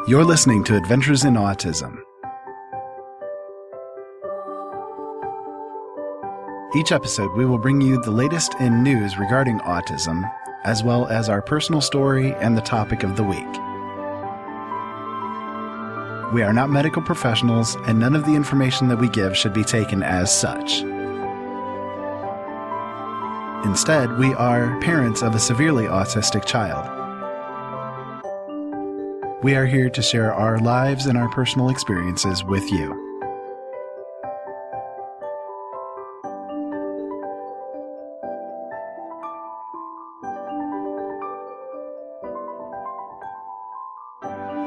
You're listening to Adventures in Autism. Each episode, we will bring you the latest in news regarding autism, as well as our personal story and the topic of the week. We are not medical professionals, and none of the information that we give should be taken as such. Instead, we are parents of a severely autistic child. We are here to share our lives and our personal experiences with you.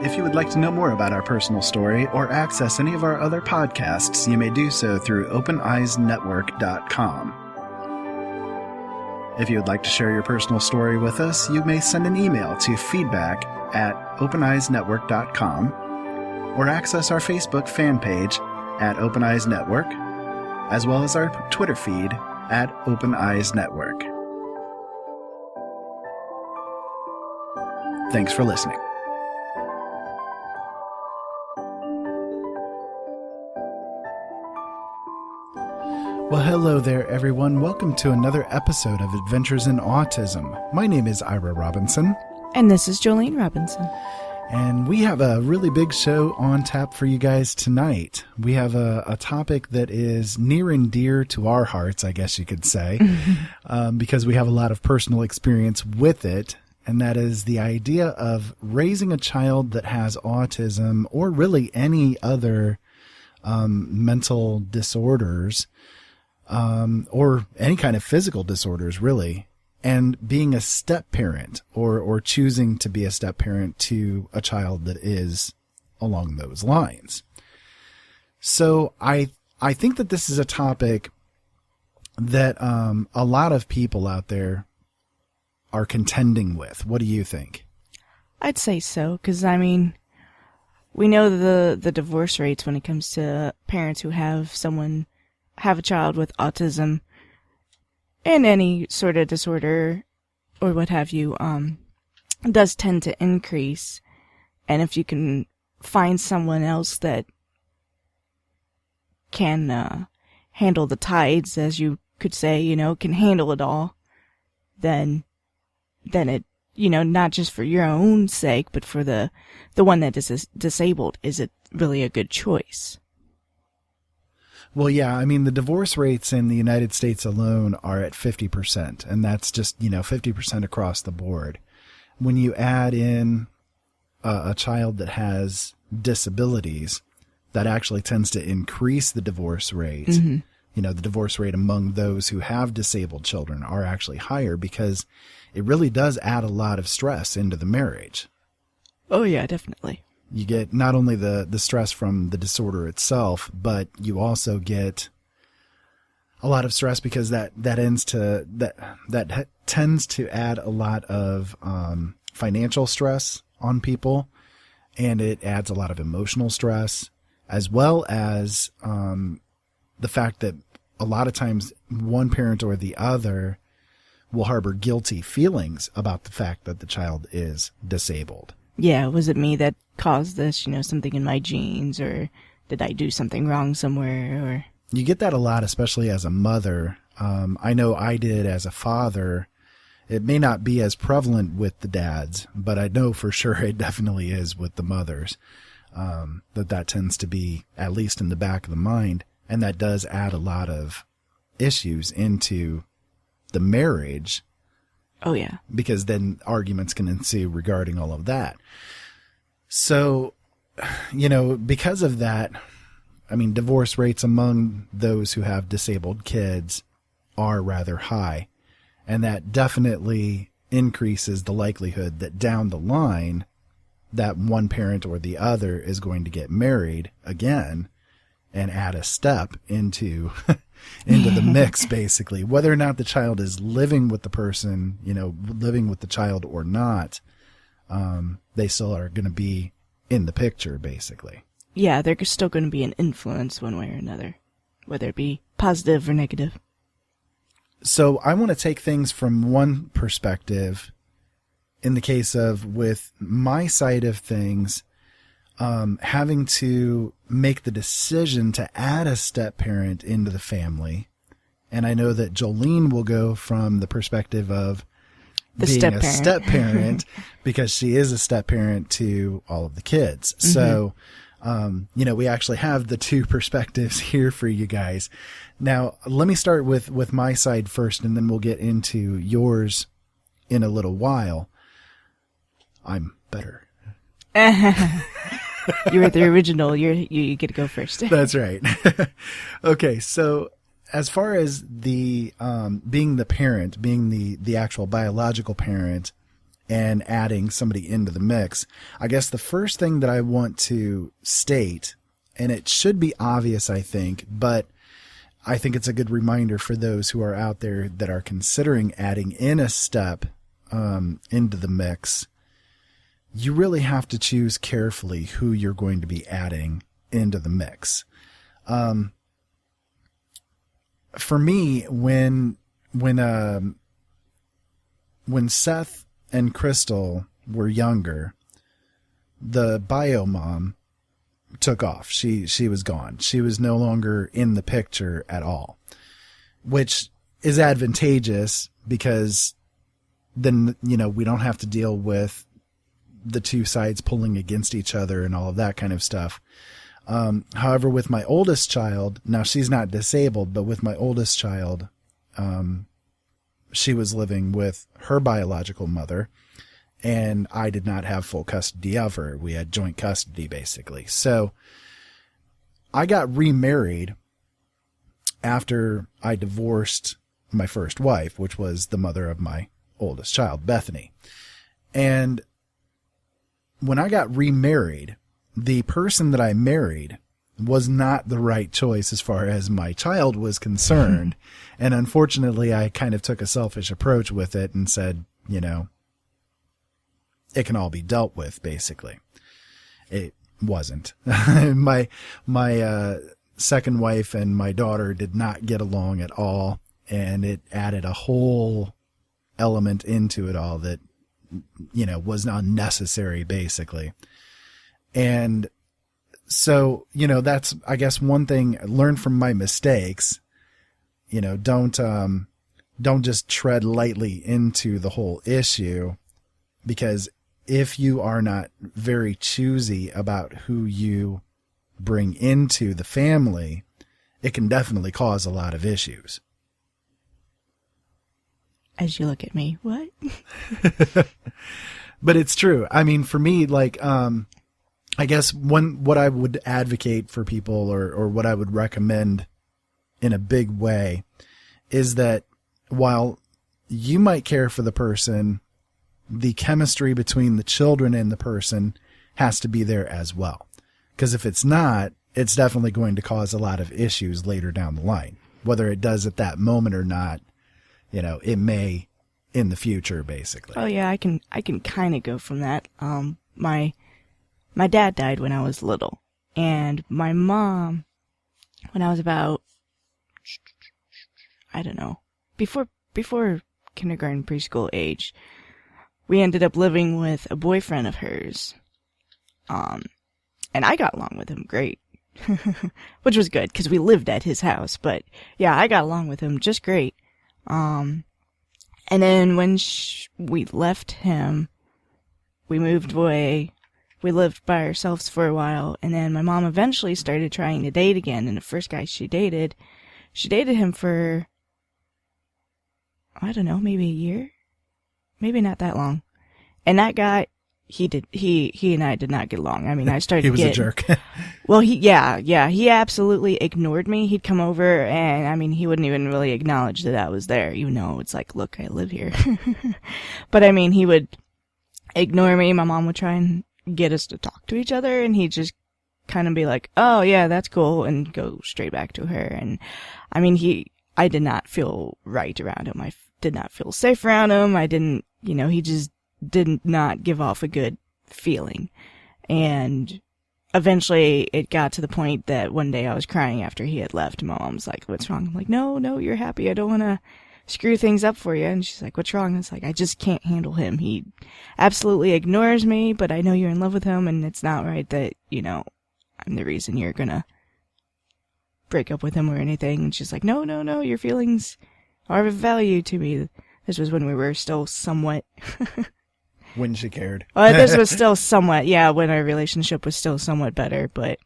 If you would like to know more about our personal story or access any of our other podcasts, you may do so through openeyesnetwork.com. If you would like to share your personal story with us, you may send an email to feedback@openeyesnetwork.com or access our Facebook fan page at Open Eyes Network, as well as our Twitter feed at Open Eyes Network. Thanks for listening. Well, hello there, everyone. Welcome to another episode of Adventures in Autism. My name is Ira Robinson. And this is Jolene Robinson. And we have a really big show on tap for you guys tonight. We have a topic that is near and dear to our hearts, I guess you could say, because we have a lot of personal experience with it. And that is the idea of raising a child that has autism or really any other mental disorders. Or any kind of physical disorders, really, and being a step parent or choosing to be a step parent to a child that is along those lines. So I think that this is a topic that a lot of people out there are contending with. What do you think? I'd say so, because, I mean, we know the divorce rates when it comes to parents who have a child with autism and any sort of disorder or what have you, does tend to increase. And if you can find someone else that can handle the tides, as you could say, can handle it all, then it, not just for your own sake, but for the one that is disabled, is it really a good choice? Well, yeah, I mean, the divorce rates in the United States alone are at 50%, and that's just, 50% across the board. When you add in a child that has disabilities, that actually tends to increase the divorce rate. Mm-hmm. The divorce rate among those who have disabled children are actually higher because it really does add a lot of stress into the marriage. Oh, yeah, definitely. You get not only the stress from the disorder itself, but you also get a lot of stress because that tends to add a lot of financial stress on people, and it adds a lot of emotional stress, as well as the fact that a lot of times one parent or the other will harbor guilty feelings about the fact that the child is disabled. Yeah, was it me that caused this, something in my genes, or did I do something wrong somewhere? Or you get that a lot, especially as a mother. I know I did as a father. It may not be as prevalent with the dads, but I know for sure it definitely is with the mothers, that tends to be at least in the back of the mind, and that does add a lot of issues into the marriage. Oh, yeah. Because then arguments can ensue regarding all of that. So, because of that, I mean, divorce rates among those who have disabled kids are rather high. And that definitely increases the likelihood that down the line, that one parent or the other is going to get married again and add a step into the mix, basically. Whether or not the child is living with the person, living with the child or not, they still are going to be in the picture, basically. Yeah, they're still going to be an influence one way or another, whether it be positive or negative. So I want to take things from one perspective. In the case of with my side of things, having to make the decision to add a step parent into the family. And I know that Jolene will go from the perspective of being a step parent because she is a step parent to all of the kids. Mm-hmm. So, we actually have the two perspectives here for you guys. Now, let me start with my side first, and then we'll get into yours in a little while. I'm better. You were the original. You get to go first. That's right. Okay, so as far as the being the parent, being the actual biological parent, and adding somebody into the mix, I guess the first thing that I want to state, and it should be obvious, I think, but I think it's a good reminder for those who are out there that are considering adding in a step into the mix. You really have to choose carefully who you're going to be adding into the mix. For me, when Seth and Crystal were younger, the bio mom took off. She was gone. She was no longer in the picture at all, which is advantageous because then, we don't have to deal with the two sides pulling against each other and all of that kind of stuff. However, with my oldest child, now she's not disabled, but with my oldest child, she was living with her biological mother, and I did not have full custody of her. We had joint custody, basically. So I got remarried after I divorced my first wife, which was the mother of my oldest child, Bethany. And when I got remarried, the person that I married was not the right choice as far as my child was concerned. And unfortunately, I kind of took a selfish approach with it and said, it can all be dealt with, basically. It wasn't. My second wife and my daughter did not get along at all, and it added a whole element into it all that, was unnecessary, basically. And so, that's, I guess, one thing. Learn from my mistakes. Don't just tread lightly into the whole issue, because if you are not very choosy about who you bring into the family, it can definitely cause a lot of issues. As you look at me, what? But it's true. I mean, for me, I guess what I would advocate for people or what I would recommend in a big way is that while you might care for the person, the chemistry between the children and the person has to be there as well. Because if it's not, it's definitely going to cause a lot of issues later down the line. Whether it does at that moment or not, it may in the future, basically. Oh yeah, I can kind of go from that. My dad died when I was little, and my mom, when I was about, I don't know, before kindergarten, preschool age, we ended up living with a boyfriend of hers. And I got along with him great, which was good because we lived at his house. But yeah, I got along with him just great. And then when we left him, we moved away. We lived by ourselves for a while, and then my mom eventually started trying to date again. And the first guy she dated him for, I don't know, maybe a year, maybe not that long. And that guy, he and I did not get along. I mean, I started. He was a jerk. Well, he absolutely ignored me. He'd come over, and I mean, he wouldn't even really acknowledge that I was there, even though it's like, look, I live here. But I mean, he would ignore me. My mom would try and get us to talk to each other, and he'd just kind of be like, oh yeah, that's cool, and go straight back to her. And I mean, I did not feel right around him. I did not feel safe around him. I didn't, he just did not give off a good feeling. And eventually it got to the point that one day I was crying after he had left. My mom was like, what's wrong? I'm like, no, you're happy. I don't want to screw things up for you. And she's like, what's wrong? And it's like, I just can't handle him. He absolutely ignores me, but I know you're in love with him, and it's not right that, you know, I'm the reason you're gonna break up with him or anything. And she's like, no, your feelings are of value to me. This was when we were still somewhat... When she cared. This was still somewhat, yeah, when our relationship was still somewhat better, but,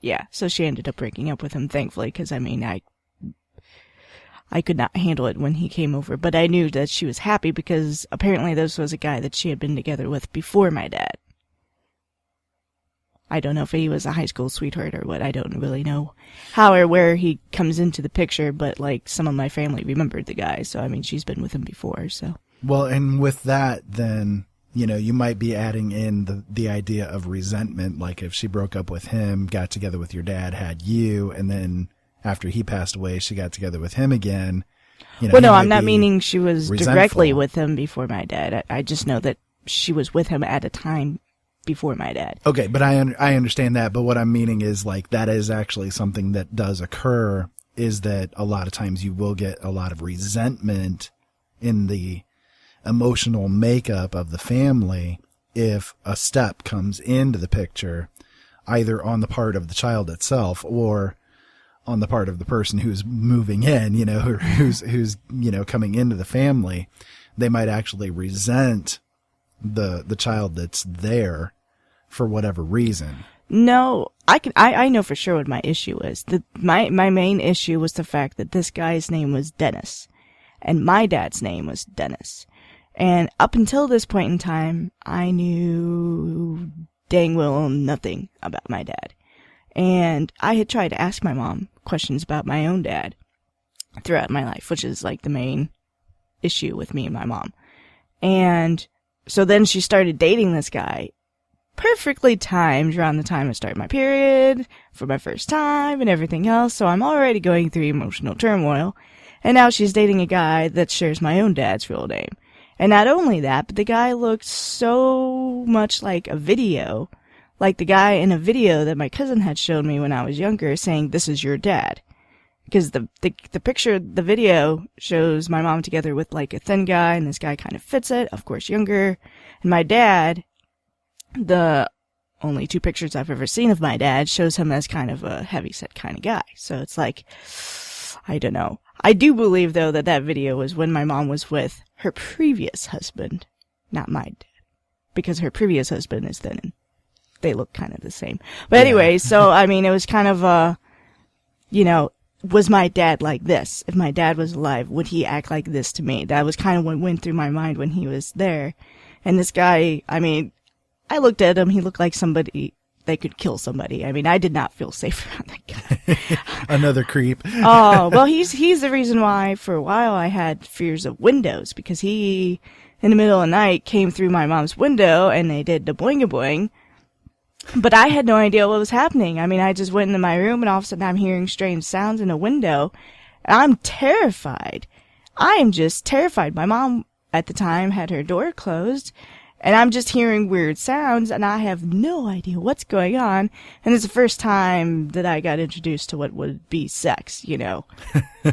yeah, so she ended up breaking up with him, thankfully, because, I mean, I could not handle it when he came over, but I knew that she was happy because apparently this was a guy that she had been together with before my dad. I don't know if he was a high school sweetheart or what. I don't really know how or where he comes into the picture, but, like, some of my family remembered the guy, so, I mean, she's been with him before, so. Well, and with that, then, you know, you might be adding in the idea of resentment, like if she broke up with him, got together with your dad, had you, and then after he passed away, she got together with him again. You know, well, no, I'm not meaning she was resentful. Directly with him before my dad. I just know that she was with him at a time before my dad. Okay, but I understand that, but what I'm meaning is, like, that is actually something that does occur, is that a lot of times you will get a lot of resentment in the emotional makeup of the family if a step comes into the picture, either on the part of the child itself or on the part of the person who's moving in, you know, or who's, you know, coming into the family. They might actually resent the child that's there for whatever reason. No, I know for sure what my issue is. My main issue was the fact that this guy's name was Dennis and my dad's name was Dennis. And up until this point in time, I knew dang well nothing about my dad. And I had tried to ask my mom questions about my own dad throughout my life, which is like the main issue with me and my mom. And so then she started dating this guy, perfectly timed around the time I started my period, for my first time and everything else. So I'm already going through emotional turmoil. And now she's dating a guy that shares my own dad's real name. And not only that, but the guy looked so much like a video, like the guy in a video that my cousin had shown me when I was younger saying, this is your dad. Because the picture, the video shows my mom together with like a thin guy, and this guy kind of fits it, of course younger. And my dad, the only 2 pictures I've ever seen of my dad, shows him as kind of a heavyset kind of guy. So it's like, I don't know. I do believe, though, that video was when my mom was with her previous husband, not my dad. Because her previous husband is thin, and they look kind of the same. But anyway, so, I mean, it was kind of, you know, was my dad like this? If my dad was alive, would he act like this to me? That was kind of what went through my mind when he was there. And this guy, I mean, I looked at him, he looked like somebody that could kill somebody. I mean, I did not feel safe around that guy. Another creep. Oh, well, he's the reason why for a while I had fears of windows, because he, in the middle of the night, came through my mom's window and they did the boing-a-boing. But I had no idea what was happening. I mean, I just went into my room and all of a sudden I'm hearing strange sounds in a window. And I'm terrified. I am just terrified. My mom at the time had her door closed. And I'm just hearing weird sounds, and I have no idea what's going on. And it's the first time that I got introduced to what would be sex, you know.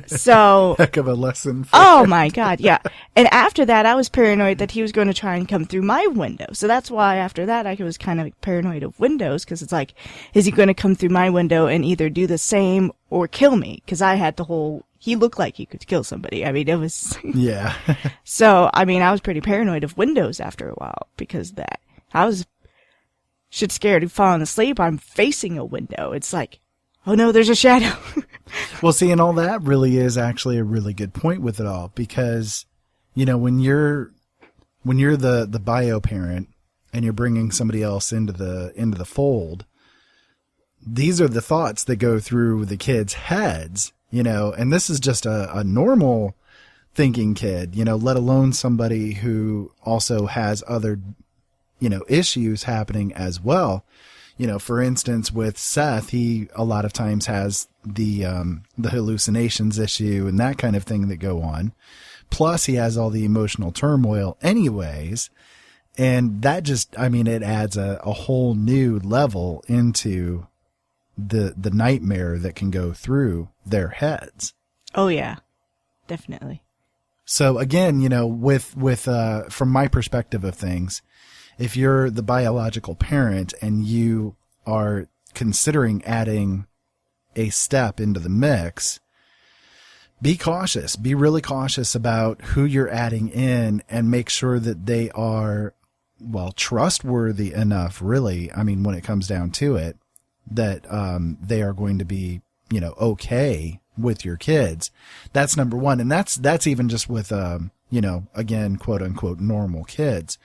So. Heck of a lesson. Oh my God, yeah. And after that, I was paranoid that he was going to try and come through my window. So that's why after that, I was kind of paranoid of windows, because it's like, is he going to come through my window and either do the same or kill me? Because I had the whole, he looked like he could kill somebody. I mean, it was. Yeah. So, I mean, I was pretty paranoid of windows after a while because of that. I was shit scared of falling asleep. I'm facing a window. It's like, oh no, there's a shadow. Well, see, and all that really is actually a really good point with it all, because, you know, when you're the bio parent and you're bringing somebody else into the fold, these are the thoughts that go through the kids' heads. You know, and this is just a normal thinking kid, you know, let alone somebody who also has other, you know, issues happening as well. You know, for instance, with Seth, he a lot of times has the hallucinations issue and that kind of thing that go on. Plus he has all the emotional turmoil anyways. And that just, I mean, it adds a whole new level into the nightmare that can go through their heads. Oh, yeah. Definitely. So again, from my perspective of things, if you're the biological parent and you are considering adding a step into the mix, be cautious. Be really cautious about who you're adding in and make sure that they are, trustworthy enough, really. I mean, when it comes down to it, that they are going to be, okay with your kids. That's number one. And that's even just with, again, quote unquote, normal kids.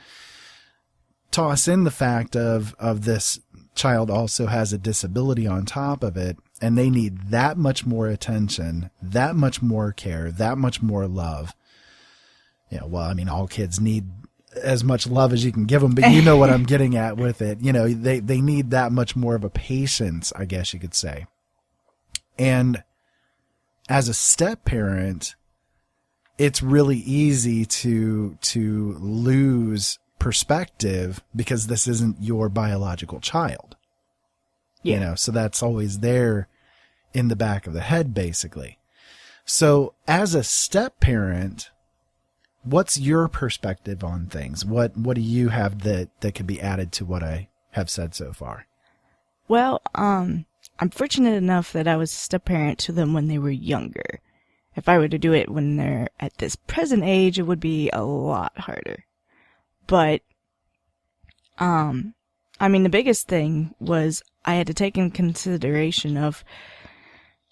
Toss in the fact of this child also has a disability on top of it, and they need that much more attention, that much more care, that much more love. All kids need as much love as you can give them, but you know what I'm getting at with it. They need that much more of a patience, I guess you could say. And as a step parent, it's really easy to lose perspective because this isn't your biological child. Yeah. So that's always there in the back of the head, basically. So as a step parent, what's your perspective on things? What do you have that could be added to what I have said so far? Well, I'm fortunate enough that I was a step parent to them when they were younger. If I were to do it when they're at this present age, it would be a lot harder. But, the biggest thing was I had to take in consideration of,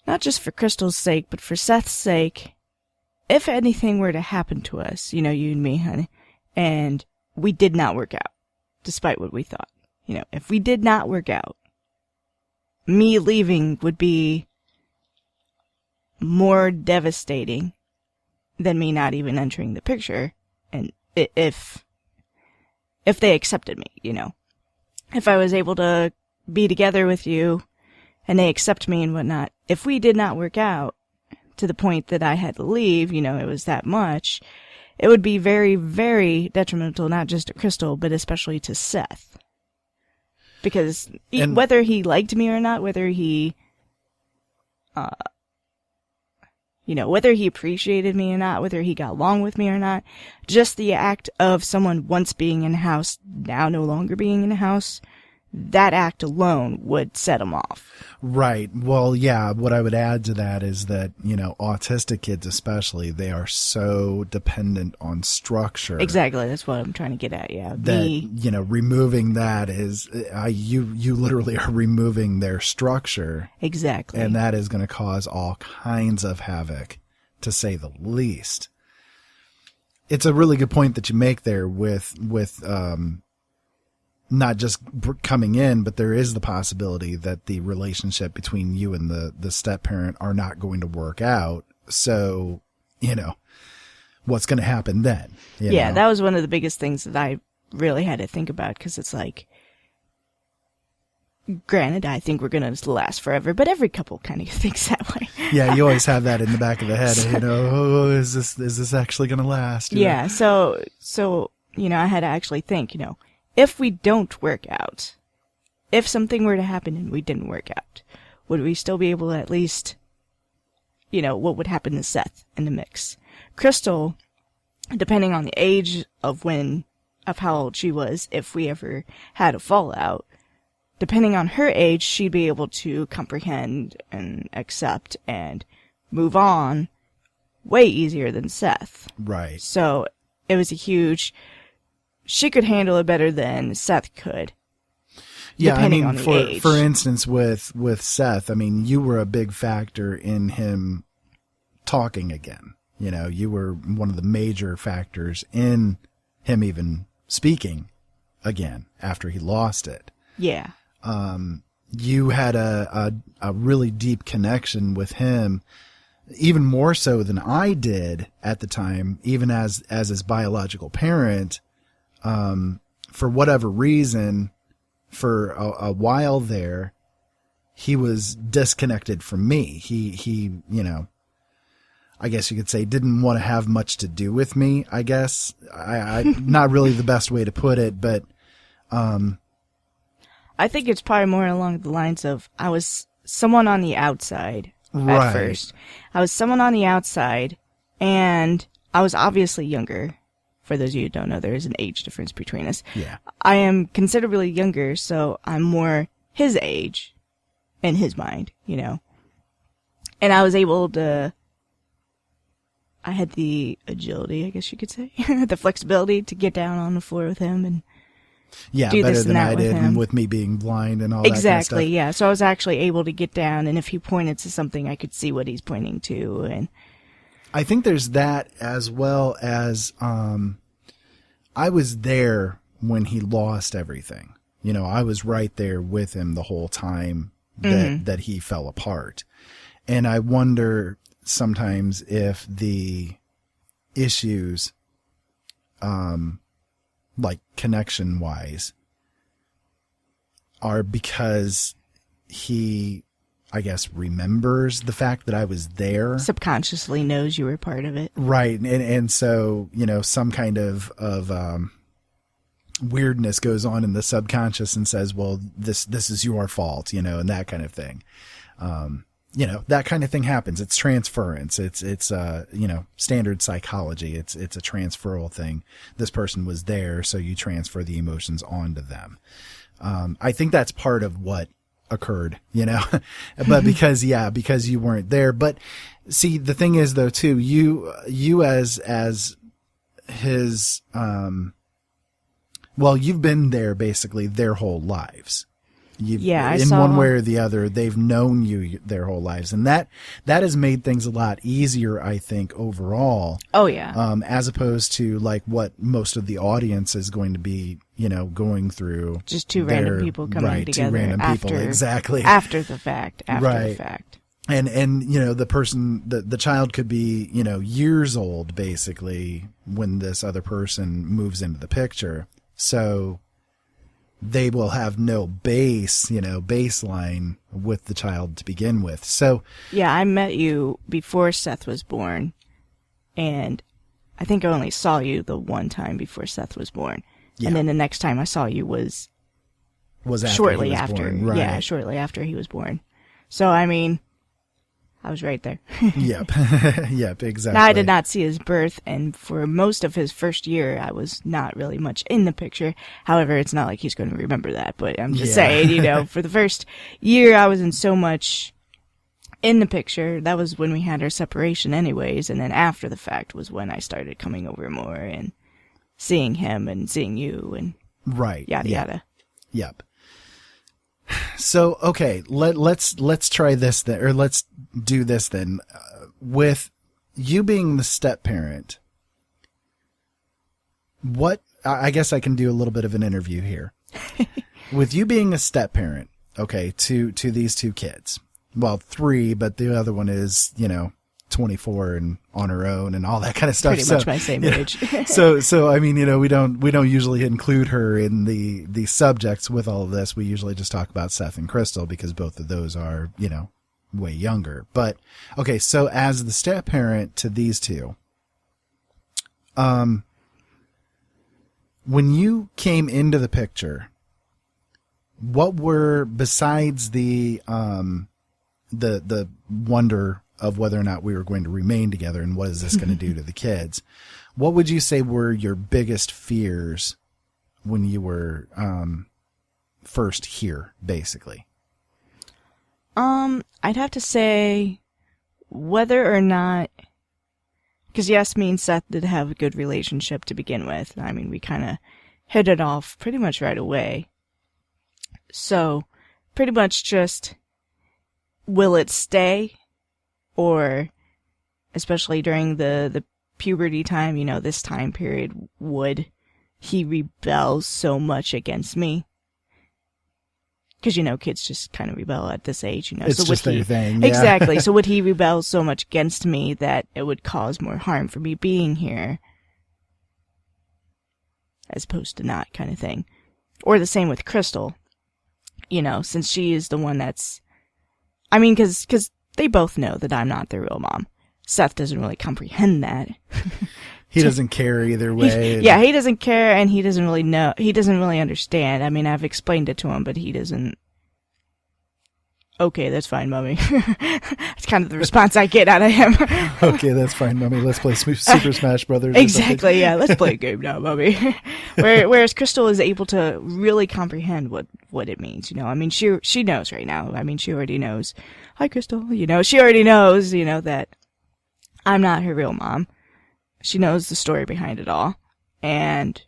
not just for Crystal's sake, but for Seth's sake, if anything were to happen to us, you and me, honey, and we did not work out, despite what we thought, if we did not work out, me leaving would be more devastating than me not even entering the picture. And if they accepted me, if I was able to be together with you and they accept me and whatnot, if we did not work out to the point that I had to leave, it was that much, it would be very, very detrimental, not just to Crystal, but especially to Seth. Because whether he liked me or not, whether he appreciated me or not, whether he got along with me or not, just the act of someone once being in a house, now no longer being in a house, that act alone would set him off. Right. Well, yeah, what I would add to that is that, autistic kids especially, they are so dependent on structure. Exactly. That's what I'm trying to get at, yeah. That, removing that is, you literally are removing their structure. Exactly. And that is going to cause all kinds of havoc, to say the least. It's a really good point that you make there with not just coming in, but there is the possibility that the relationship between you and the step parent are not going to work out. So, what's going to happen then? Yeah, that was one of the biggest things that I really had to think about, because it's like, granted, I think we're going to last forever, but every couple kind of thinks that way. Yeah, you always have that in the back of the head. Is this actually going to last? Yeah, so I had to actually think, if we don't work out, if something were to happen and we didn't work out, would we still be able to at least, what would happen to Seth in the mix? Crystal, depending on the age of how old she was, if we ever had a fallout, depending on her age, she'd be able to comprehend and accept and move on way easier than Seth. Right. So it was she could handle it better than Seth could. Yeah, age. For instance, with Seth, you were a big factor in him talking again. You were one of the major factors in him even speaking again after he lost it. Yeah. You had a really deep connection with him, even more so than I did at the time, even as his biological parent. For whatever reason, for a while there, he was disconnected from me. He, I guess you could say, didn't want to have much to do with me, I guess. I not really the best way to put it, but, I think it's probably more along the lines of I was someone on the outside Right. at first. I was someone on the outside, and I was obviously younger. For those of you who don't know, there is an age difference between us. Yeah. I am considerably younger, so I'm more his age in his mind, you know. And I was able to... I had the agility, I guess you could say, the flexibility to get down on the floor with him and Yeah, do better this and than that I with did him. with me being blind and all that kind of Exactly, stuff. yeah. So I was actually able to get down, and if he pointed to something, I could see what he's pointing to. And I think there's that, as well as I was there when he lost everything. You know, I was right there with him the whole time that he fell apart. And I wonder sometimes if the issues, like connection wise, are because he, I guess, remembers the fact that I was there. subconsciously knows you were part of it. Right. And so, you know, some kind of weirdness goes on in the subconscious and says, well, this is your fault, you know, and that kind of thing. You know, that kind of thing happens. It's transference. It's you know, standard psychology. It's a transferal thing. This person was there, so you transfer the emotions onto them. I think that's part of what occurred, you know, but because you weren't there. But see, the thing is though, too, you as his, well, you've been there basically their whole lives. In one way or the other, they've known you their whole lives. And that has made things a lot easier, I think, overall. Oh, yeah. As opposed to like what most of the audience is going to be, you know, going through. Just two random people coming together. Two random people, exactly. After the fact. After the fact. And, you know, the person, the child could be, you know, years old, basically, when this other person moves into the picture. So they will have no baseline with the child to begin with. So yeah, I met you before Seth was born, and I think I only saw you the one time before Seth was born. Yeah. And then the next time I saw you was after shortly he was after. born, right. Yeah, shortly after he was born. So, I mean, I was right there. Yep. Yep, exactly. Now, I did not see his birth, and for most of his first year, I was not really much in the picture. However, it's not like he's going to remember that, but I'm just saying, you know, for the first year, I wasn't so much in the picture. That was when we had our separation anyways, and then after the fact was when I started coming over more and seeing him and seeing you and right. yada yada. Yep. So, okay, let's try this then, or let's do this then. With you being the step parent, I guess I can do a little bit of an interview here. With you being a step parent, okay, to these two kids, well, 3, but the other one is, you know, 24 and on her own and all that kind of stuff. Pretty much my same age. So I mean, you know, we don't usually include her in the subjects with all of this. We usually just talk about Seth and Crystal because both of those are, you know, way younger. But okay, so as the step parent to these two, when you came into the picture, what were, besides the wonder of whether or not we were going to remain together and what is this going to do to the kids, what would you say were your biggest fears when you were first here, basically? I'd have to say whether or not, because yes, me and Seth did have a good relationship to begin with. I mean, we kind of hit it off pretty much right away. So, pretty much just, will it stay? Or, especially during the puberty time, you know, this time period, would he rebel so much against me? Because, you know, kids just kind of rebel at this age, you know. It's so just their thing. Yeah. Exactly. So would he rebel so much against me that it would cause more harm for me being here? As opposed to not, kind of thing. Or the same with Crystal. You know, since she is the one that's... I mean, because they both know that I'm not their real mom. Seth doesn't really comprehend that. He doesn't care either way. Yeah, he doesn't care, and he doesn't really know. He doesn't really understand. I mean, I've explained it to him, but he doesn't okay, that's fine, Mommy. That's kind of the response I get out of him. Okay, that's fine, Mommy. Let's play Super Smash Brothers. Exactly, yeah. Let's play a game now, Mommy. Whereas Crystal is able to really comprehend what it means. I mean, she knows right now. I mean, she already knows. Hi, Crystal. She already knows. That I'm not her real mom. She knows the story behind it all. And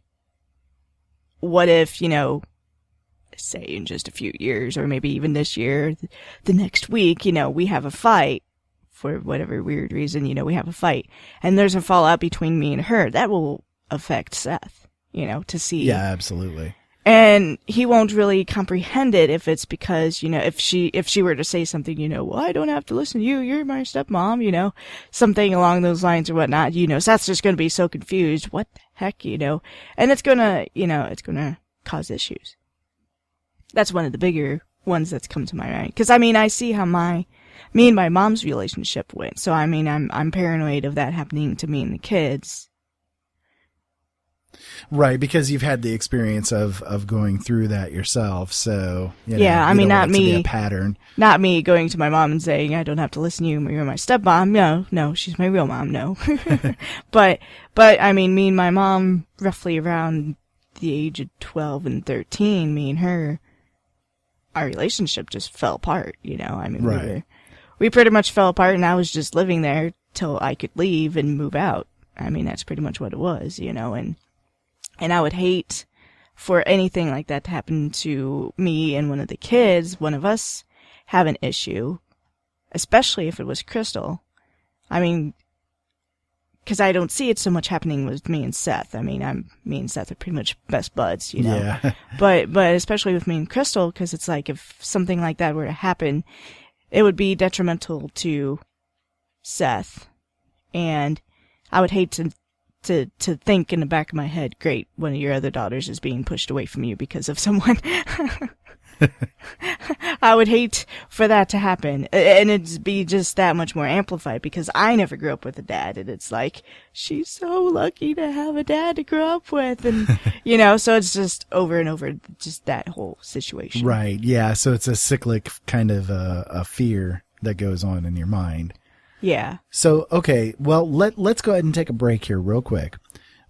what if, say in just a few years, or maybe even this year, the next week, we have a fight for whatever weird reason, we have a fight, and there's a fallout between me and her. That will affect Seth, to see. Yeah, absolutely. And he won't really comprehend it if it's because, if she were to say something, well, I don't have to listen to you. You're my stepmom, something along those lines or whatnot, Seth's just going to be so confused. What the heck, and it's going to cause issues. That's one of the bigger ones that's come to my mind. Because, I see how me and my mom's relationship went. So, I'm paranoid of that happening to me and the kids. Right, because you've had the experience of going through that yourself. So, yeah, not not me. To be a pattern. Not me going to my mom and saying, I don't have to listen to you. You're my stepmom. No, she's my real mom. No. But, me and my mom, roughly around the age of 12 and 13, me and her, our relationship just fell apart, Right. We pretty much fell apart, and I was just living there till I could leave and move out. That's pretty much what it was, and I would hate for anything like that to happen to me and one of the kids, one of us have an issue, especially if it was Crystal. Because I don't see it so much happening with me and Seth. Me and Seth are pretty much best buds, Yeah. But especially with me and Crystal, because it's like if something like that were to happen, it would be detrimental to Seth, and I would hate to think in the back of my head, great, one of your other daughters is being pushed away from you because of someone. I would hate for that to happen, and it'd be just that much more amplified because I never grew up with a dad, and it's like, she's so lucky to have a dad to grow up with, and, so it's just over and over, just that whole situation. Right, yeah, so it's a cyclic kind of a fear that goes on in your mind. Yeah. So, okay, well, let's go ahead and take a break here real quick.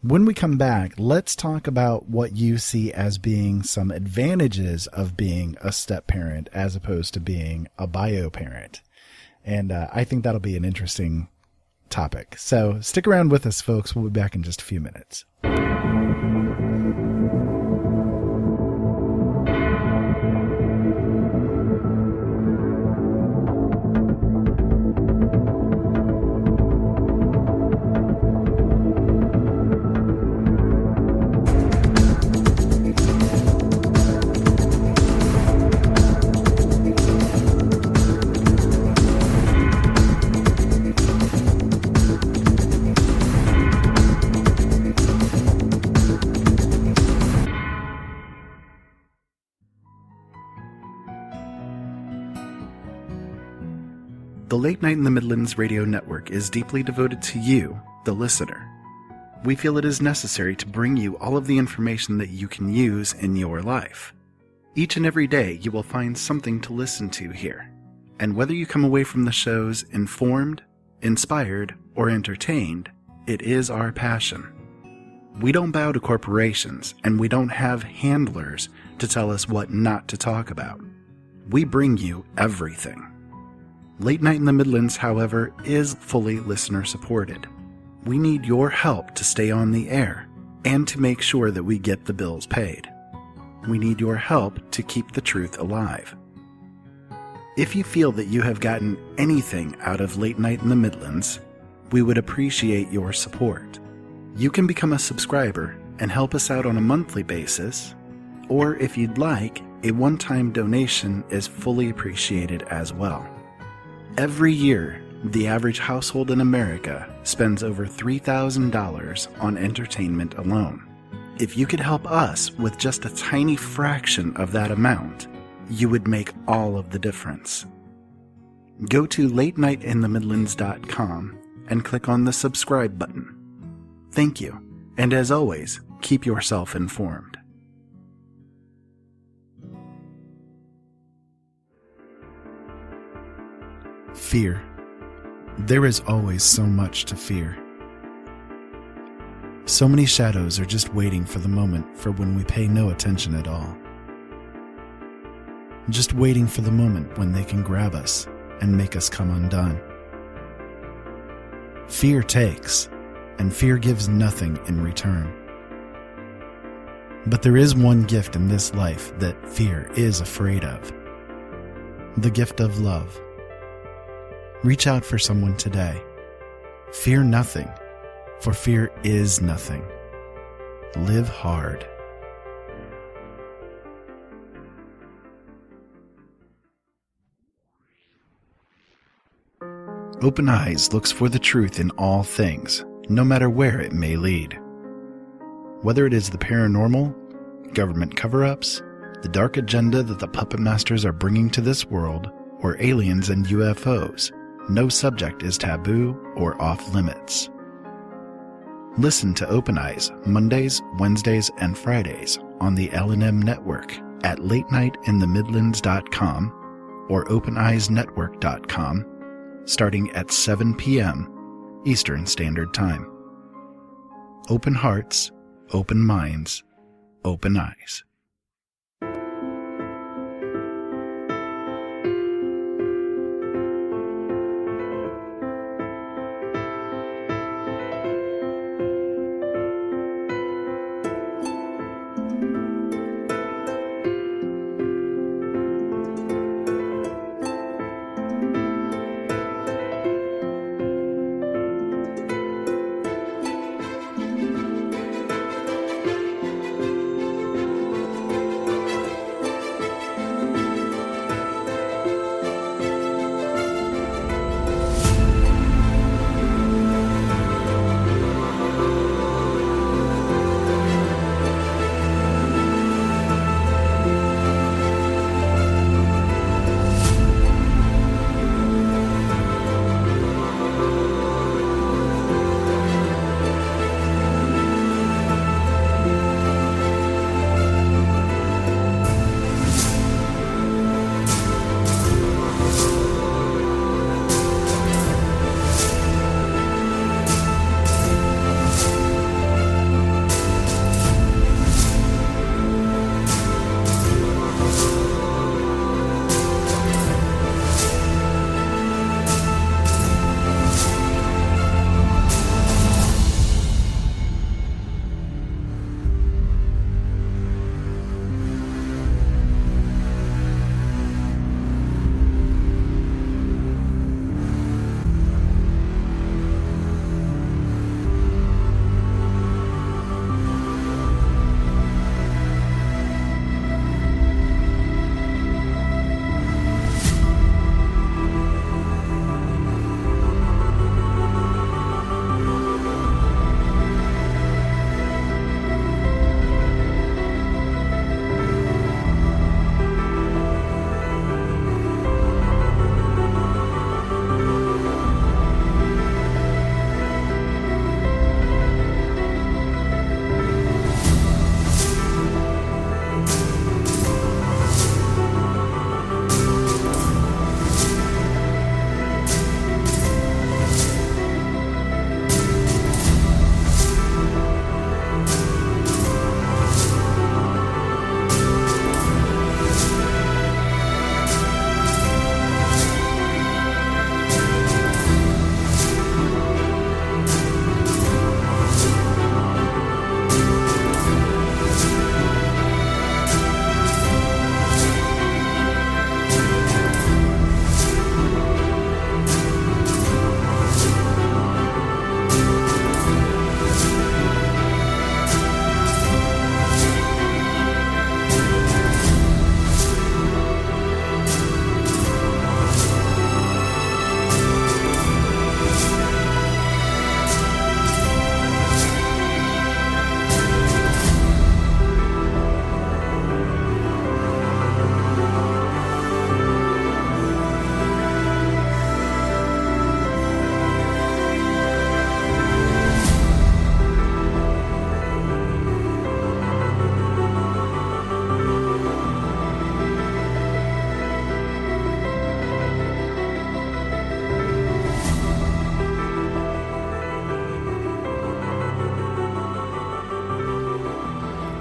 When we come back, let's talk about what you see as being some advantages of being a step parent as opposed to being a bio parent. And I think that'll be an interesting topic. So stick around with us, folks. We'll be back in just a few minutes. The Late Night in the Midlands radio network is deeply devoted to you, the listener. We feel it is necessary to bring you all of the information that you can use in your life. Each and every day you will find something to listen to here. And whether you come away from the shows informed, inspired, or entertained, it is our passion. We don't bow to corporations, and we don't have handlers to tell us what not to talk about. We bring you everything. Late Night in the Midlands, however, is fully listener-supported. We need your help to stay on the air and to make sure that we get the bills paid. We need your help to keep the truth alive. If you feel that you have gotten anything out of Late Night in the Midlands, we would appreciate your support. You can become a subscriber and help us out on a monthly basis, or if you'd like, a one-time donation is fully appreciated as well. Every year, the average household in America spends over $3,000 on entertainment alone. If you could help us with just a tiny fraction of that amount, you would make all of the difference. Go to latenightinthemidlands.com and click on the subscribe button. Thank you, and as always, keep yourself informed. Fear. There is always so much to fear. So many shadows are just waiting for the moment for when we pay no attention at all. Just waiting for the moment when they can grab us and make us come undone. Fear takes, and fear gives nothing in return. But there is one gift in this life that fear is afraid of. The gift of love. Reach out for someone today. Fear nothing, for fear is nothing. Live hard. Open Eyes looks for the truth in all things, no matter where it may lead. Whether it is the paranormal, government cover-ups, the dark agenda that the puppet masters are bringing to this world, or aliens and UFOs, no subject is taboo or off limits. Listen to Open Eyes Mondays, Wednesdays, and Fridays on the L&M network at latenightinthemidlands.com or openeyesnetwork.com starting at 7 p.m. Eastern Standard Time. Open hearts, open minds, open eyes.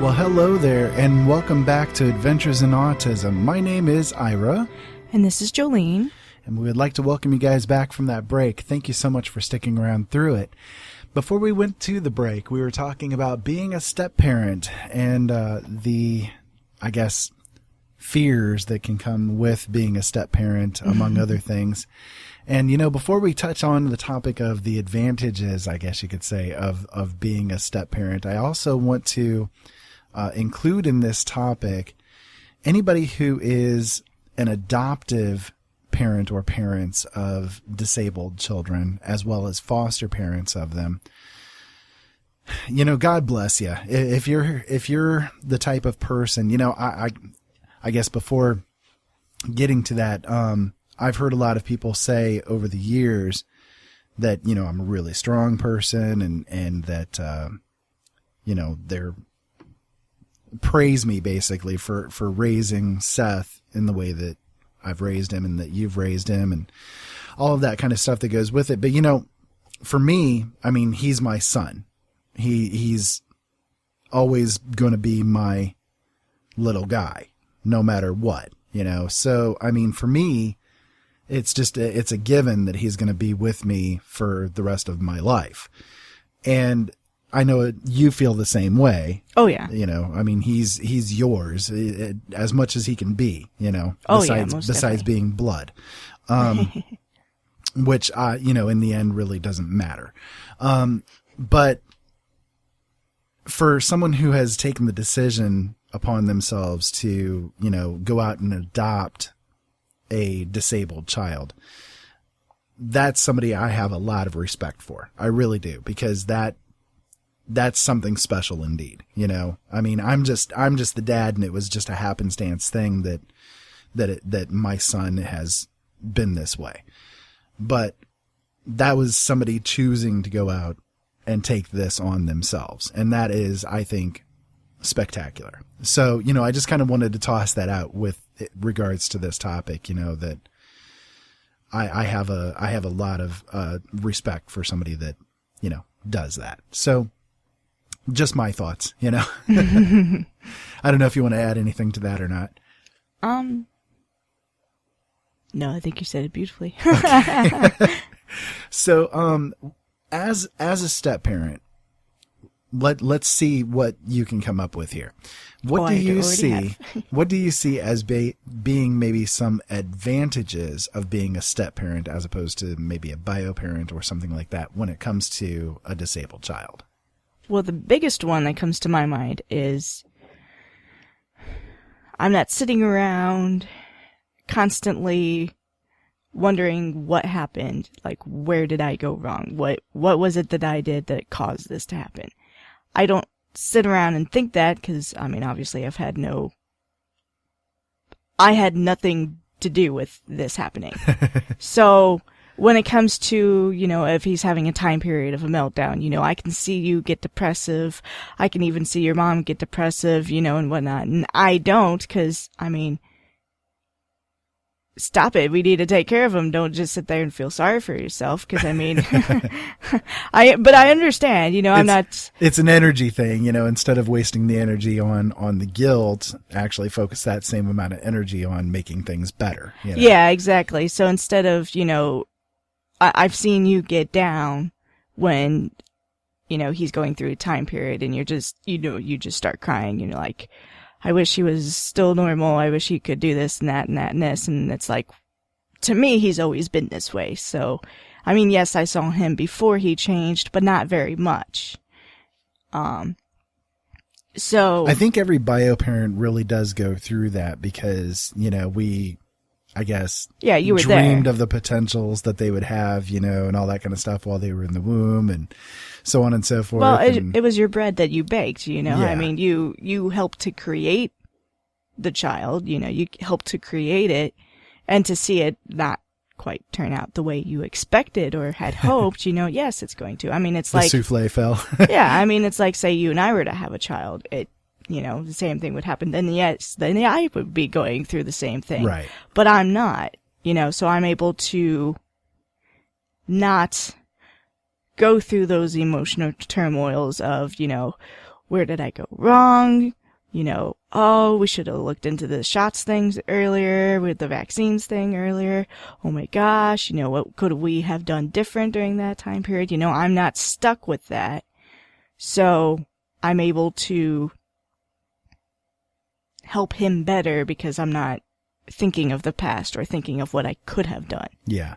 Well, hello there, and welcome back to Adventures in Autism. My name is Ira. And this is Jolene. And we would like to welcome you guys back from that break. Thank you so much for sticking around through it. Before we went to the break, we were talking about being a step-parent and the, I guess, fears that can come with being a step-parent, among other things. And, before we touch on the topic of the advantages, I guess you could say, of being a step-parent, I also want to include in this topic anybody who is an adoptive parent or parents of disabled children, as well as foster parents of them. God bless you. If you're the type of person, I guess before getting to that, I've heard a lot of people say over the years that, I'm a really strong person and that, they're praise me basically for raising Seth in the way that I've raised him and that you've raised him and all of that kind of stuff that goes with it. But, for me, he's my son. He's always going to be my little guy, no matter what, So, for me, it's a given that he's going to be with me for the rest of my life. And I know you feel the same way. Oh, yeah. He's yours as much as he can be, besides being blood, which, in the end really doesn't matter. But for someone who has taken the decision upon themselves to, go out and adopt a disabled child, that's somebody I have a lot of respect for. I really do, because that's something special indeed. I'm just the dad, and it was just a happenstance thing that my son has been this way. But that was somebody choosing to go out and take this on themselves. And that is, I think, spectacular. So, I just kind of wanted to toss that out with regards to this topic, that I have a lot of respect for somebody that, does that. So just my thoughts, I don't know if you want to add anything to that or not. No, I think you said it beautifully. Okay. So, as a step parent, let's see what you can come up with here. What do you see? What do you see as being maybe some advantages of being a step parent as opposed to maybe a bio parent or something like that when it comes to a disabled child? Well, the biggest one that comes to my mind is I'm not sitting around constantly wondering what happened. Like, where did I go wrong? What was it that I did that caused this to happen? I don't sit around and think that because, obviously I had nothing to do with this happening. So when it comes to, if he's having a time period of a meltdown, I can see you get depressive. I can even see your mom get depressive, and whatnot. And I don't, because, stop it. We need to take care of him. Don't just sit there and feel sorry for yourself. Because, but I understand, I'm not. It's an energy thing, instead of wasting the energy on the guilt, actually focus that same amount of energy on making things better. Yeah, exactly. So instead of, I've seen you get down when, he's going through a time period and you're just, you just start crying, like, I wish he was still normal. I wish he could do this and that and that and this. And it's like, to me, he's always been this way. So, yes, I saw him before he changed, but not very much. So I think every bio parent really does go through that because, we, I guess, you were dreamed there. of the potentials that they would have, and all that kind of stuff while they were in the womb and so on and so forth. Well, it was your bread that you baked, Yeah. You helped to create the child, you helped to create it, and to see it not quite turn out the way you expected or had hoped, yes, it's going to. It's the like souffle fell. Yeah, it's like, say you and I were to have a child, the same thing would happen. Then I would be going through the same thing. Right. But I'm not, so I'm able to not go through those emotional turmoils of, where did I go wrong? You know, oh, we should have looked into the shots things earlier, with the vaccines thing earlier. Oh my gosh, you know, what could we have done different during that time period? You know, I'm not stuck with that. So I'm able to help him better because I'm not thinking of the past or thinking of what I could have done. Yeah.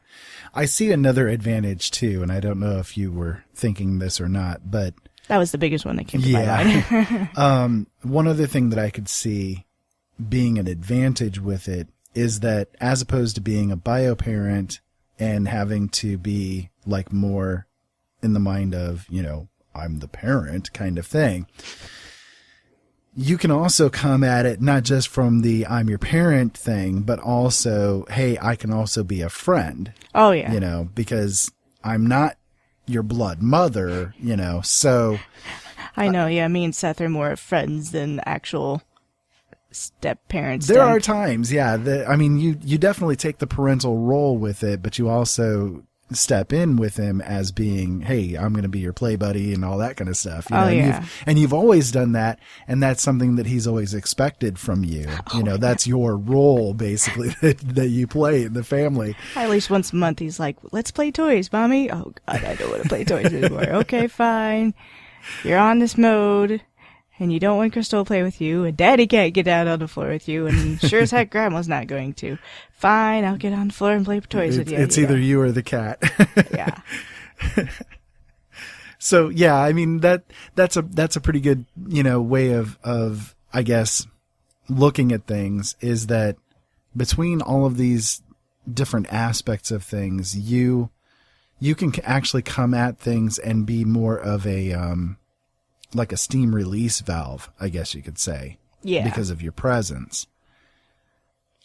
I see another advantage too, and I don't know if you were thinking this or not, but that was the biggest one that came to my mind. One other thing that I could see being an advantage with it is that as opposed to being a bio parent and having to be like more in the mind of, you know, I'm the parent kind of thing, you can also come at it not just from the I'm your parent thing, but also, hey, I can also be a friend. Oh, yeah. You know, because I'm not your blood mother, you know, so. I know, yeah, me and Seth are more friends than actual step parents. There are times, yeah. I mean, you definitely take the parental role with it, but you also step in with him as being, hey, I'm going to be your play buddy and all that kind of stuff. You know? Yeah. And you've always done that, and that's something that he's always expected from you. You know, that's your role, basically, that you play in the family. At least once a month, he's like, let's play toys, Mommy. Oh, God, I don't want to play toys anymore. Okay, fine. You're on this mode, and you don't want Crystal to play with you, and Daddy can't get out on the floor with you, and sure as heck Grandma's not going to. Fine, I'll get on the floor and play toys with you. It's either you or the cat. Yeah. So yeah, I mean that's a pretty good, you know, way of I guess looking at things, is that between all of these different aspects of things, you can actually come at things and be more of a like a steam release valve, I guess you could say. Yeah. Because of your presence.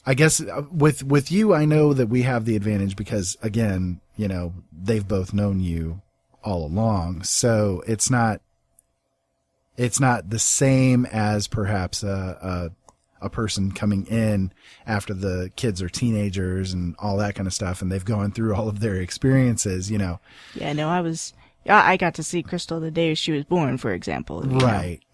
I guess with you, I know that we have the advantage because, again, you know, they've both known you all along. So it's not the same as perhaps a person coming in after the kids are teenagers and all that kind of stuff, and they've gone through all of their experiences, you know. Yeah, no, I got to see Crystal the day she was born, for example.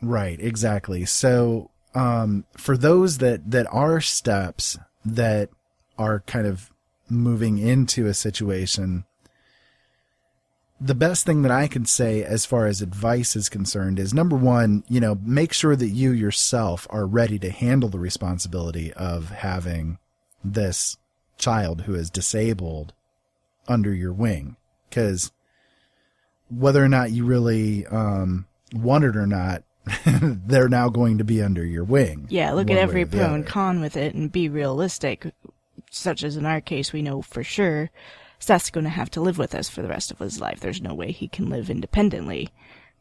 Right, exactly. So, for those that are steps that are kind of moving into a situation, the best thing that I can say as far as advice is concerned is, number one, you know, make sure that you yourself are ready to handle the responsibility of having this child who is disabled under your wing. Because whether or not you really want it or not, they're now going to be under your wing. Yeah, look at every pro and con with it and be realistic. Such as in our case, we know for sure Seth's going to have to live with us for the rest of his life. There's no way he can live independently,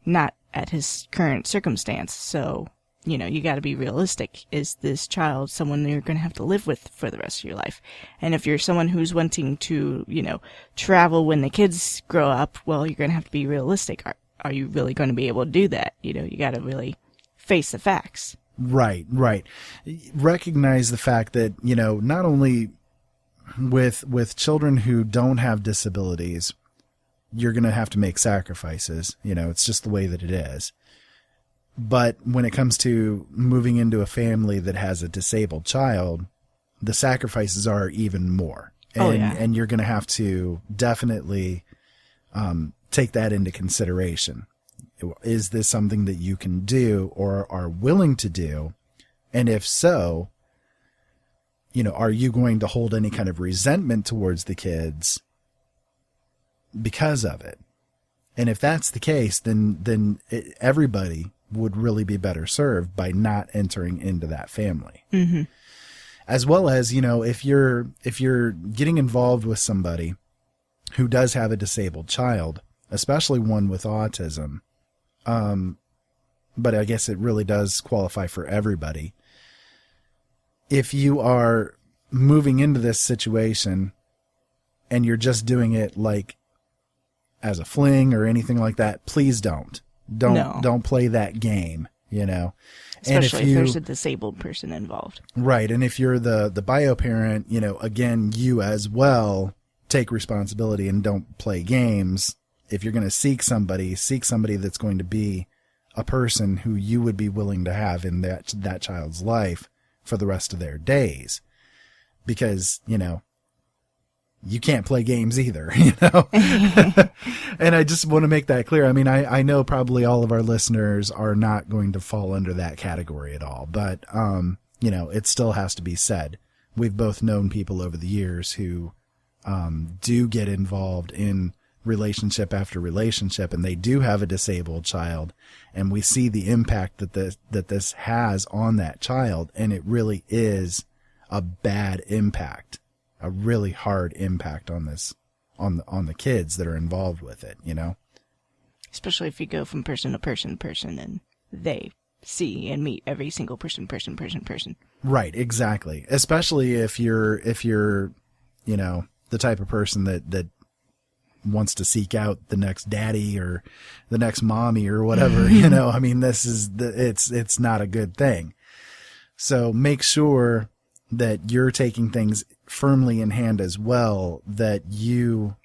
not at his current circumstance. So, you know, you got to be realistic. Is this child someone you're going to have to live with for the rest of your life? And if you're someone who's wanting to, you know, travel when the kids grow up, well, you're going to have to be realistic. Are you really going to be able to do that? You know, you got to really face the facts. Right. Recognize the fact that, you know, not only with children who don't have disabilities, you're going to have to make sacrifices. You know, it's just the way that it is. But when it comes to moving into a family that has a disabled child, the sacrifices are even more. And you're going to have to definitely take that into consideration. Is this something that you can do or are willing to do? And if so, you know, are you going to hold any kind of resentment towards the kids because of it? And if that's the case, then everybody would really be better served by not entering into that family. Mm-hmm. As well as, you know, if you're getting involved with somebody who does have a disabled child, especially one with autism, but I guess it really does qualify for everybody. If you are moving into this situation and you're just doing it like as a fling or anything like that, please don't play that game, you know. Especially if there's a disabled person involved. Right. And if you're the bio parent, you know, again, you as well take responsibility and don't play games. If you're going to seek somebody that's going to be a person who you would be willing to have in that child's life for the rest of their days. Because, you know, you can't play games either, you know? And I just want to make that clear. I mean, I know probably all of our listeners are not going to fall under that category at all, but, you know, it still has to be said. We've both known people over the years who, do get involved in relationship after relationship, and they do have a disabled child, and we see the impact that this has on that child. And it really is a bad impact. A really hard impact on the kids that are involved with it, you know? Especially if you go from person to person, and they see and meet every single person. Right, exactly. Especially if you're, you know, the type of person that wants to seek out the next daddy or the next mommy or whatever, you know? I mean, it's not a good thing. So make sure that you're taking things firmly in hand as well, that you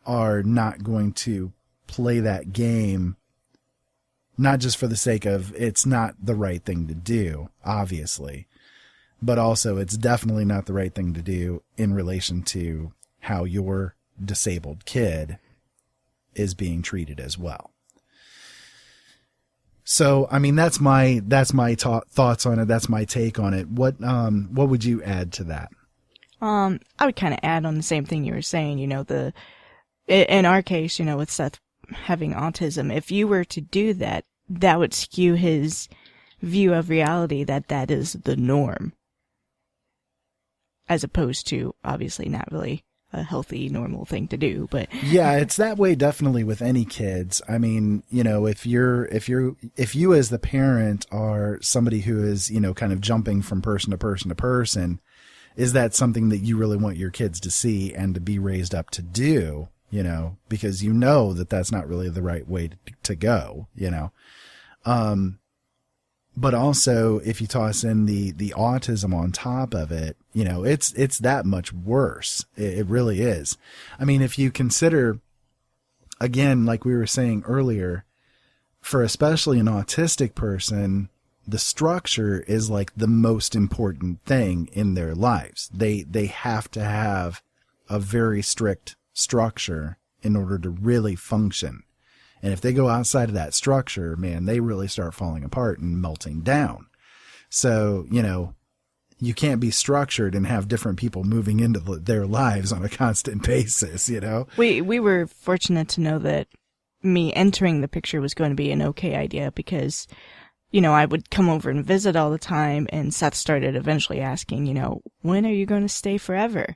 are not going to play that game, not just for the sake of it's not the right thing to do, obviously, but also it's definitely not the right thing to do in relation to how your disabled kid is being treated as well. So, I mean, that's my thoughts on it. That's my take on it. What would you add to that? I would kind of add on the same thing you were saying, you know, in our case, you know, with Seth having autism, if you were to do that, that would skew his view of reality that is the norm. As opposed to, obviously, not really a healthy, normal thing to do, but yeah, it's that way definitely with any kids. I mean, you know, if you as the parent are somebody who is, you know, kind of jumping from person to person to person, is that something that you really want your kids to see and to be raised up to do, you know, because you know that that's not really the right way to go, you know? But also if you toss in the autism on top of it, you know, it's that much worse. It really is. I mean, if you consider, again, like we were saying earlier, for especially an autistic person, the structure is like the most important thing in their lives. They have to have a very strict structure in order to really function. And if they go outside of that structure, man, they really start falling apart and melting down. So, you know, you can't be structured and have different people moving into their lives on a constant basis, you know? We were fortunate to know that me entering the picture was going to be an okay idea because, you know, I would come over and visit all the time, and Seth started eventually asking, you know, when are you going to stay forever?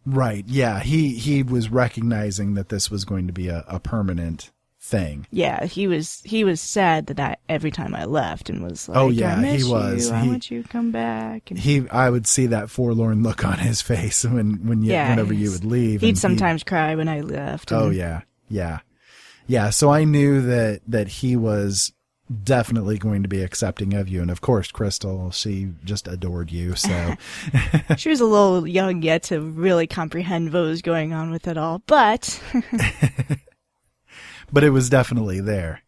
Right. Yeah. He was recognizing that this was going to be a permanent thing. Yeah. He was sad that every time I left and was like, oh yeah, I miss he was. I want you to come back. And I would see that forlorn look on his face whenever you would leave. He'd sometimes cry when I left. Oh yeah. Yeah. Yeah. So I knew that he was definitely going to be accepting of you. And of course, Crystal, she just adored you. So she was a little young yet to really comprehend what was going on with it all, but but it was definitely there.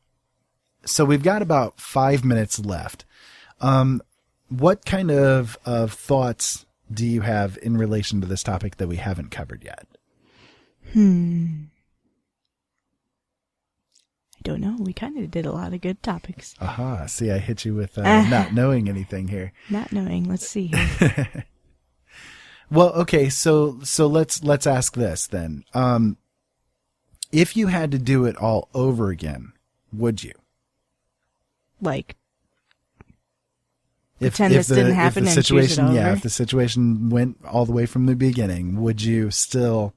So we've got about 5 minutes left. What kind of thoughts do you have in relation to this topic that we haven't covered yet? I don't know. We kind of did a lot of good topics. Aha. See, I hit you with not knowing anything here. Not knowing. Let's see here. Well, okay. So let's ask this then. If you had to do it all over again, would you? Like, pretend this didn't happen and choose it over? Yeah, if the situation went all the way from the beginning, would you still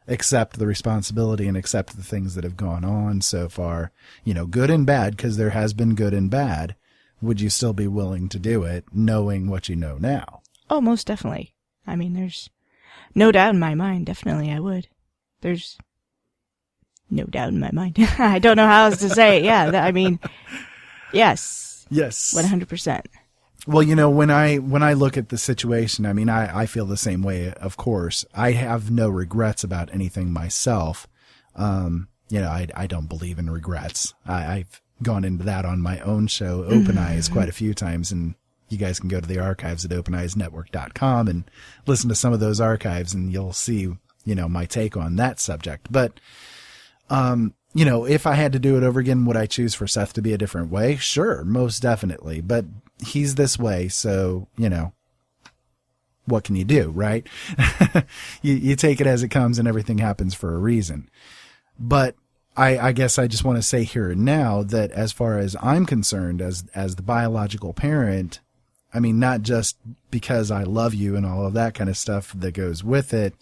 accept the responsibility and accept the things that have gone on so far, you know, good and bad, because there has been good and bad? Would you still be willing to do it knowing what you know now? Oh, most definitely. I mean, there's no doubt in my mind. Definitely I would. There's no doubt in my mind. I don't know how else to say it. Yeah. I mean, yes. Yes. 100%. Well, you know, when I look at the situation, I mean, I feel the same way, of course. I have no regrets about anything myself. You know, I don't believe in regrets. I've gone into that on my own show, Open Eyes, quite a few times, and you guys can go to the archives at openeyesnetwork.com and listen to some of those archives, and you'll see, my take on that subject. But, if I had to do it over again, would I choose for Seth to be a different way? Sure, most definitely. But he's this way, so, what can you do, right? you take it as it comes, and everything happens for a reason. But I guess I just want to say here and now that as far as I'm concerned, as the biological parent, I mean, not just because I love you and all of that kind of stuff that goes with it,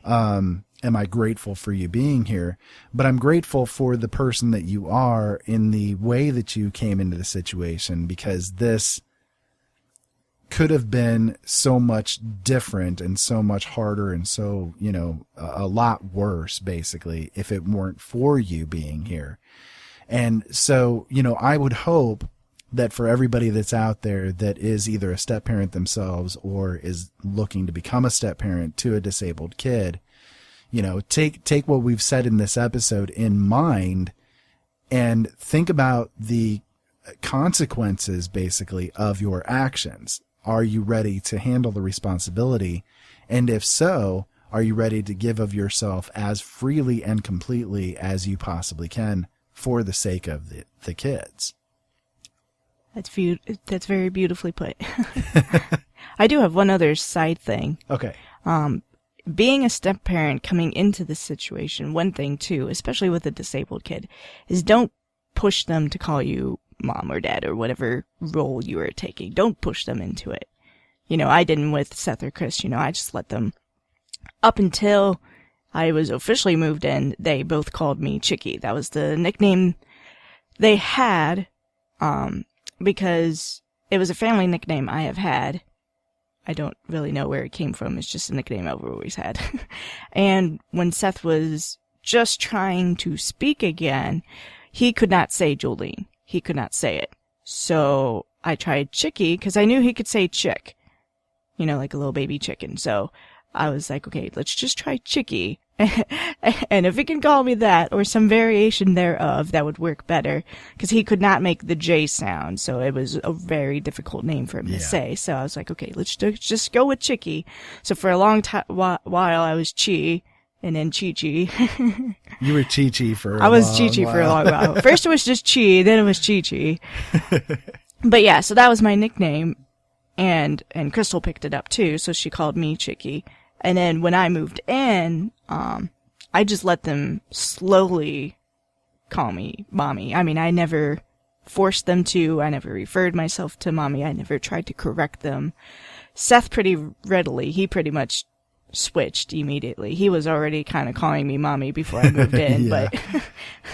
am I grateful for you being here, but I'm grateful for the person that you are in the way that you came into the situation, because this could have been so much different and so much harder and so, a lot worse, basically, if it weren't for you being here. And so, I would hope that for everybody that's out there that is either a step parent themselves or is looking to become a step parent to a disabled kid, take what we've said in this episode in mind and think about the consequences, basically, of your actions. Are you ready to handle the responsibility? And if so, are you ready to give of yourself as freely and completely as you possibly can for the sake of the kids? That's very beautifully put. I do have one other side thing. Okay. Being a step parent coming into this situation, one thing too, especially with a disabled kid, is don't push them to call you mom or dad or whatever role you are taking. Don't push them into it. I didn't with Seth or Chris. I just let them. Up until I was officially moved in, they both called me Chicky. That was the nickname they had, because it was a family nickname I have had. I don't really know where it came from. It's just a nickname I've always had. And when Seth was just trying to speak again, he could not say Jolene. He could not say it. So I tried Chicky because I knew he could say chick, like a little baby chicken. So I was like, okay, let's just try Chicky. And if he can call me that or some variation thereof, that would work better, because he could not make the J sound. So it was a very difficult name for him to say. So I was like, okay, let's just go with Chicky. So for a long while I was Chi. And then Chi-Chi. You were Chi-Chi for a I was Chi-Chi for a long while. First it was just Chi, then it was Chi-Chi. But yeah, so that was my nickname. And Crystal picked it up too, so she called me Chicky. And then when I moved in, I just let them slowly call me Mommy. I mean, I never forced them to. I never referred myself to Mommy. I never tried to correct them. Seth pretty readily, he pretty much switched immediately. He was already kind of calling me Mommy before I moved in, but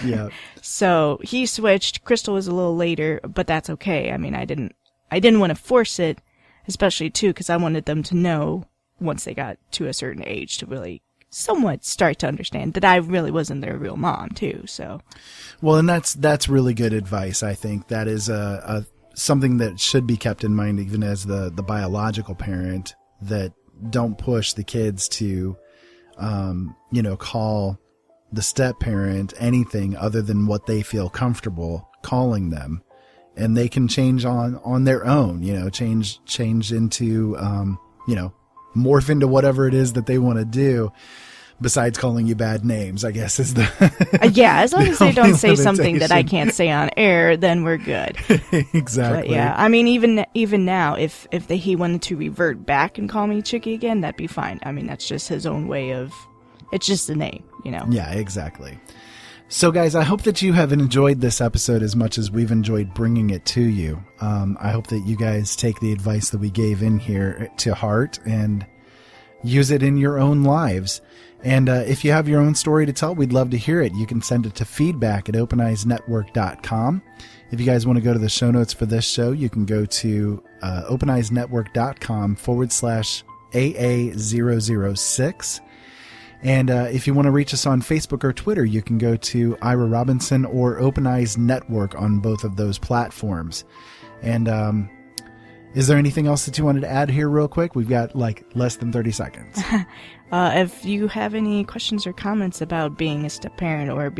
yeah. So he switched. Crystal was a little later, but that's okay. I mean, I didn't want to force it, especially too, because I wanted them to know once they got to a certain age to really somewhat start to understand that I really wasn't their real mom too. So, well, and that's really good advice. I think that is a something that should be kept in mind, even as the biological parent, that don't push the kids to, call the step parent anything other than what they feel comfortable calling them. And they can change on their own, change into, morph into whatever it is that they want to do, besides calling you bad names, I guess is the... yeah, as long as they don't say something that I can't say on air, then we're good. Exactly. But yeah, I mean, even now, if he wanted to revert back and call me Chicky again, that'd be fine. I mean, that's just his own way of... It's just a name, Yeah, exactly. So guys, I hope that you have enjoyed this episode as much as we've enjoyed bringing it to you. I hope that you guys take the advice that we gave in here to heart and use it in your own lives. And if you have your own story to tell, we'd love to hear it. You can send it to feedback@openeyesnetwork.com. If you guys want to go to the show notes for this show, you can go to openeyesnetwork.com/AA006. And if you want to reach us on Facebook or Twitter, you can go to Ira Robinson or Open Eyes Network on both of those platforms. And is there anything else that you wanted to add here real quick? We've got less than 30 seconds. If you have any questions or comments about being a step parent or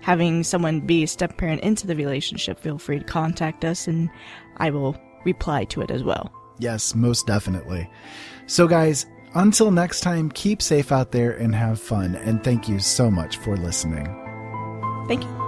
having someone be a step parent into the relationship, feel free to contact us and I will reply to it as well. Yes, most definitely. So guys, until next time, keep safe out there and have fun. And thank you so much for listening. Thank you.